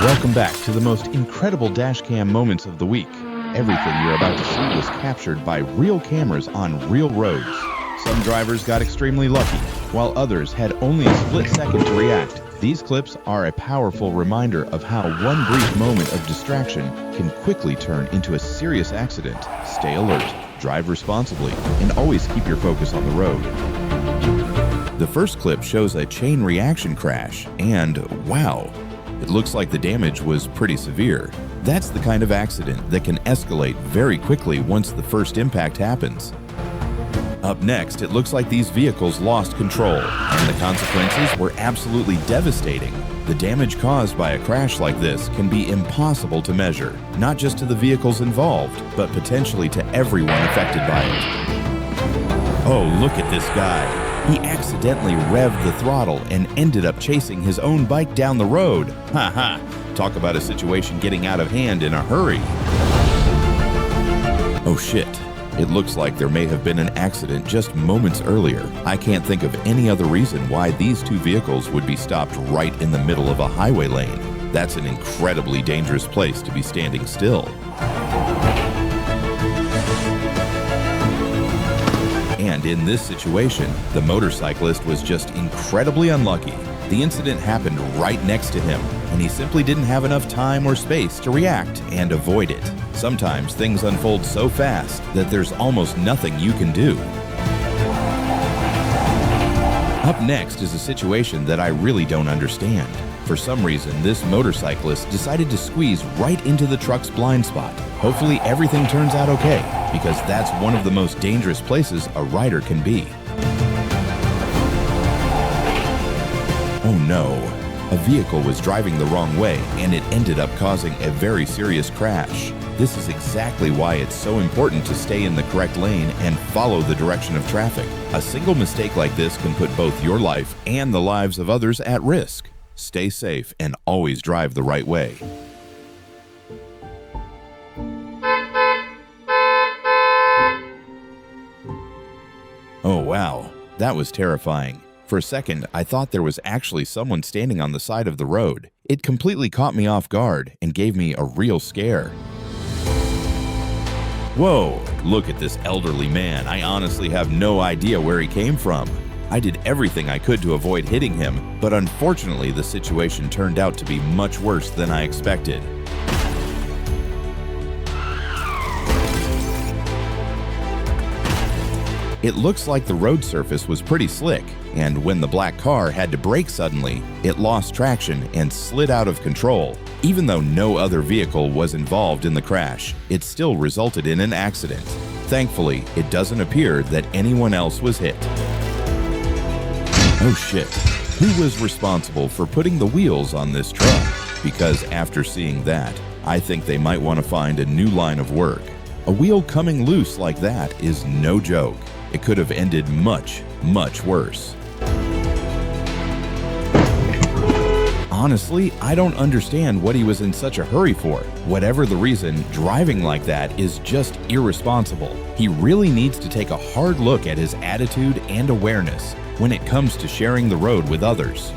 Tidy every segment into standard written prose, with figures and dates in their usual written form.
Welcome back to the most incredible dashcam moments of the week. Everything you're about to see was captured by real cameras on real roads. Some drivers got extremely lucky, while others had only a split second to react. These clips are a powerful reminder of how one brief moment of distraction can quickly turn into a serious accident. Stay alert, drive responsibly, and always keep your focus on the road. The first clip shows a chain reaction crash, and wow, it looks like the damage was pretty severe. That's the kind of accident that can escalate very quickly once the first impact happens. Up next, it looks like these vehicles lost control, and the consequences were absolutely devastating. The damage caused by a crash like this can be impossible to measure, not just to the vehicles involved, but potentially to everyone affected by it. Oh, look at this guy. He accidentally revved the throttle and ended up chasing his own bike down the road. Haha, talk about a situation getting out of hand in a hurry. Oh shit. It looks like there may have been an accident just moments earlier. I can't think of any other reason why these two vehicles would be stopped right in the middle of a highway lane. That's an incredibly dangerous place to be standing still. And in this situation, the motorcyclist was just incredibly unlucky. The incident happened right next to him, and he simply didn't have enough time or space to react and avoid it. Sometimes things unfold so fast that there's almost nothing you can do. Up next is a situation that I really don't understand. For some reason, this motorcyclist decided to squeeze right into the truck's blind spot. Hopefully everything turns out okay, because that's one of the most dangerous places a rider can be. Oh no, a vehicle was driving the wrong way and it ended up causing a very serious crash. This is exactly why it's so important to stay in the correct lane and follow the direction of traffic. A single mistake like this can put both your life and the lives of others at risk. Stay safe and always drive the right way. Oh wow, that was terrifying. For a second, I thought there was actually someone standing on the side of the road. It completely caught me off guard and gave me a real scare. Whoa, look at this elderly man. I honestly have no idea where he came from. I did everything I could to avoid hitting him, but unfortunately the situation turned out to be much worse than I expected. It looks like the road surface was pretty slick, and when the black car had to brake suddenly, it lost traction and slid out of control. Even though no other vehicle was involved in the crash, it still resulted in an accident. Thankfully, it doesn't appear that anyone else was hit. Oh shit, who was responsible for putting the wheels on this truck? Because after seeing that, I think they might want to find a new line of work. A wheel coming loose like that is no joke. It could have ended much, much worse. Honestly, I don't understand what he was in such a hurry for. Whatever the reason, driving like that is just irresponsible. He really needs to take a hard look at his attitude and awareness when it comes to sharing the road with others.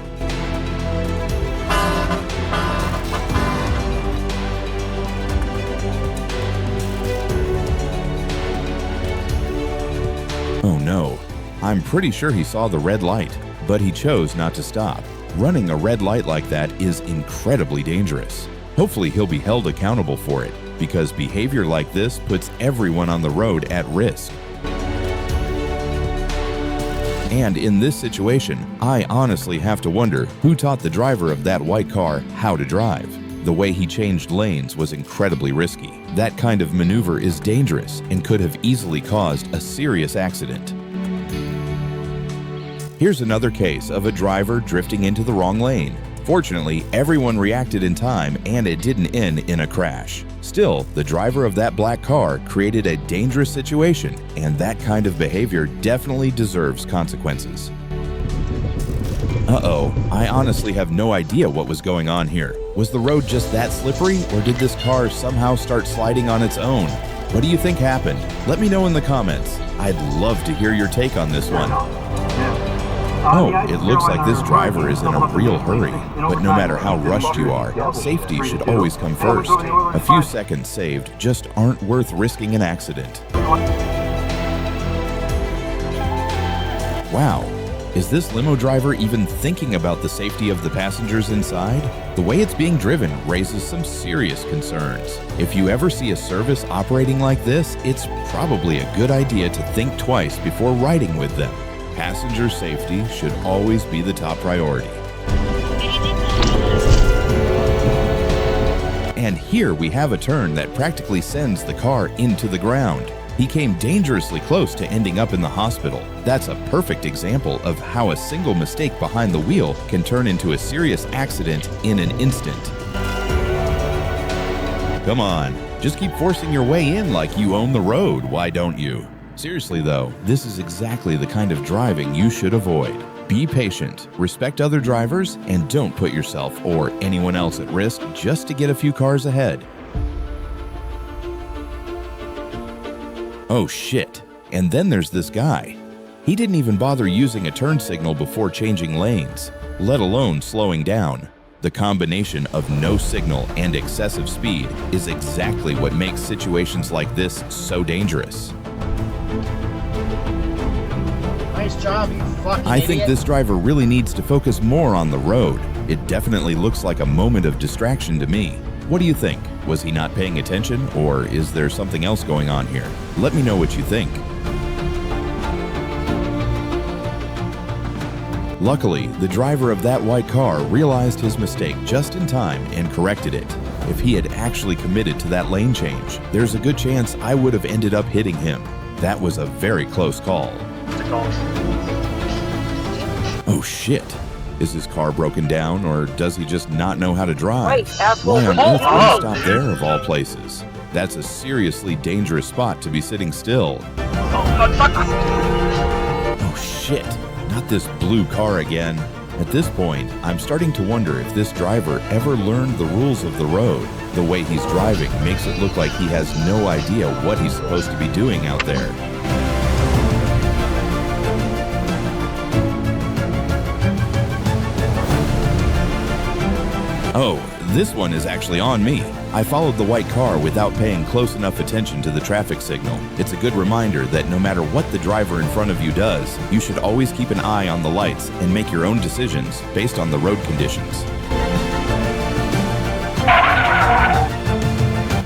Oh no, I'm pretty sure he saw the red light, but he chose not to stop. Running a red light like that is incredibly dangerous. Hopefully he'll be held accountable for it, because behavior like this puts everyone on the road at risk. And in this situation, I honestly have to wonder who taught the driver of that white car how to drive. The way he changed lanes was incredibly risky. That kind of maneuver is dangerous and could have easily caused a serious accident. Here's another case of a driver drifting into the wrong lane. Fortunately, everyone reacted in time and it didn't end in a crash. Still, the driver of that black car created a dangerous situation, and that kind of behavior definitely deserves consequences. Uh-oh, I honestly have no idea what was going on here. Was the road just that slippery, or did this car somehow start sliding on its own? What do you think happened? Let me know in the comments. I'd love to hear your take on this one. Oh, it looks like this driver is in a real hurry. But no matter how rushed you are, safety should always come first. A few seconds saved just aren't worth risking an accident. Wow, is this limo driver even thinking about the safety of the passengers inside? The way it's being driven raises some serious concerns. If you ever see a service operating like this, it's probably a good idea to think twice before riding with them. Passenger safety should always be the top priority. And here we have a turn that practically sends the car into the ground. He came dangerously close to ending up in the hospital. That's a perfect example of how a single mistake behind the wheel can turn into a serious accident in an instant. Come on, just keep forcing your way in like you own the road, why don't you? Seriously though, this is exactly the kind of driving you should avoid. Be patient, respect other drivers, and don't put yourself or anyone else at risk just to get a few cars ahead. Oh shit, and then there's this guy. He didn't even bother using a turn signal before changing lanes, let alone slowing down. The combination of no signal and excessive speed is exactly what makes situations like this so dangerous. Nice job, you fucking I think idiot. this driver really needs to focus more on the road. It definitely looks like a moment of distraction to me. What do you think? Was he not paying attention, or is there something else going on here? Let me know what you think. Luckily, the driver of that white car realized his mistake just in time and corrected it. If he had actually committed to that lane change, there's a good chance I would have ended up hitting him. That was a very close call. Oh shit. Is his car broken down, or does he just not know how to drive? Wait, asshole. Why on earth would he stop there of all places? That's a seriously dangerous spot to be sitting still. Oh shit, not this blue car again. At this point, I'm starting to wonder if this driver ever learned the rules of the road. The way he's driving makes it look like he has no idea what he's supposed to be doing out there. Oh, this one is actually on me. I followed the white car without paying close enough attention to the traffic signal. It's a good reminder that no matter what the driver in front of you does, you should always keep an eye on the lights and make your own decisions based on the road conditions.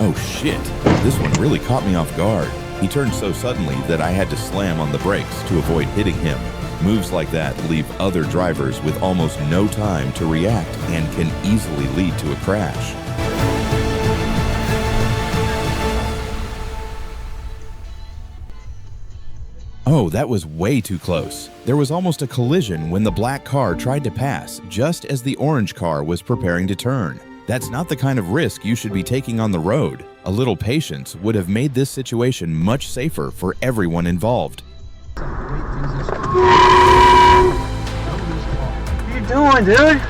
Oh shit, this one really caught me off guard. He turned so suddenly that I had to slam on the brakes to avoid hitting him. Moves like that leave other drivers with almost no time to react and can easily lead to a crash. Oh, that was way too close. There was almost a collision when the black car tried to pass just as the orange car was preparing to turn. That's not the kind of risk you should be taking on the road. A little patience would have made this situation much safer for everyone involved. What are you doing, dude?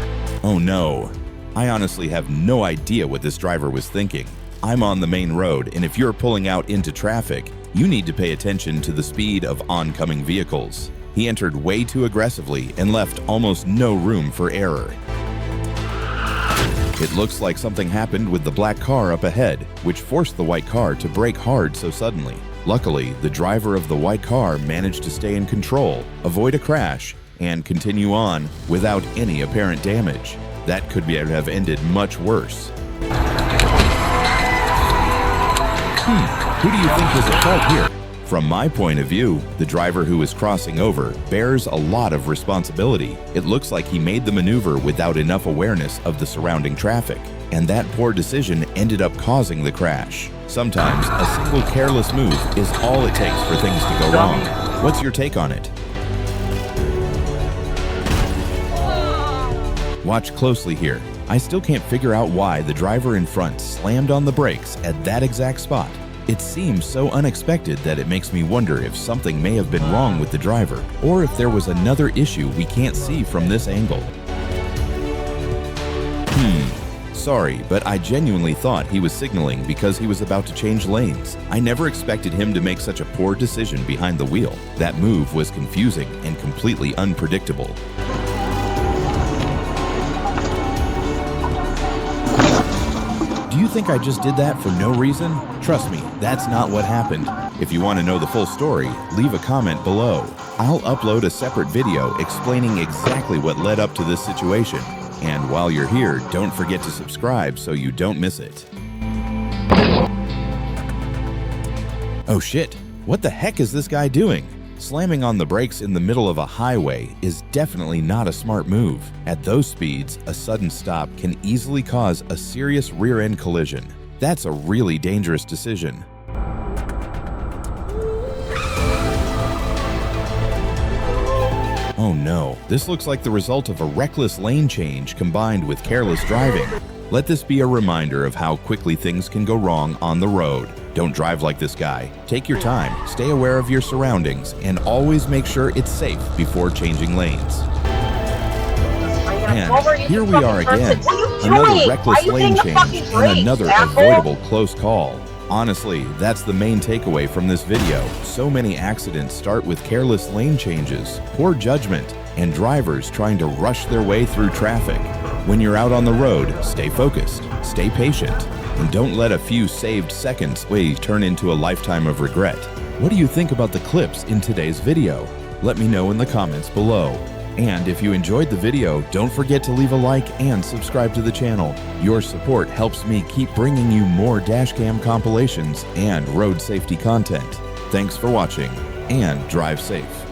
Oh no. I honestly have no idea what this driver was thinking. I'm on the main road, and if you're pulling out into traffic, you need to pay attention to the speed of oncoming vehicles. He entered way too aggressively and left almost no room for error. It looks like something happened with the black car up ahead, which forced the white car to brake hard so suddenly. Luckily, the driver of the white car managed to stay in control, avoid a crash, and continue on without any apparent damage. That could have ended much worse. Who do you think was at fault here? From my point of view, the driver who was crossing over bears a lot of responsibility. It looks like he made the maneuver without enough awareness of the surrounding traffic, and that poor decision ended up causing the crash. Sometimes a single careless move is all it takes for things to go wrong. What's your take on it? Watch closely here. I still can't figure out why the driver in front slammed on the brakes at that exact spot. It seems so unexpected that it makes me wonder if something may have been wrong with the driver, or if there was another issue we can't see from this angle. sorry, but I genuinely thought he was signaling because he was about to change lanes. I never expected him to make such a poor decision behind the wheel. That move was confusing and completely unpredictable. Do you think I just did that for no reason? Trust me, that's not what happened. If you want to know the full story, leave a comment below. I'll upload a separate video explaining exactly what led up to this situation. And while you're here, don't forget to subscribe so you don't miss it. Oh shit, what the heck is this guy doing? Slamming on the brakes in the middle of a highway is definitely not a smart move. At those speeds, a sudden stop can easily cause a serious rear-end collision. That's a really dangerous decision. Oh no, this looks like the result of a reckless lane change combined with careless driving. Let this be a reminder of how quickly things can go wrong on the road. Don't drive like this guy. Take your time, stay aware of your surroundings, and always make sure it's safe before changing lanes. And here we are again. Another reckless lane change and another avoidable close call. Honestly, that's the main takeaway from this video. So many accidents start with careless lane changes, poor judgment, and drivers trying to rush their way through traffic. When you're out on the road, stay focused, stay patient, and don't let a few saved seconds turn into a lifetime of regret. What do you think about the clips in today's video? Let me know in the comments below. And if you enjoyed the video, don't forget to leave a like and subscribe to the channel. Your support helps me keep bringing you more dashcam compilations and road safety content. Thanks for watching, and drive safe.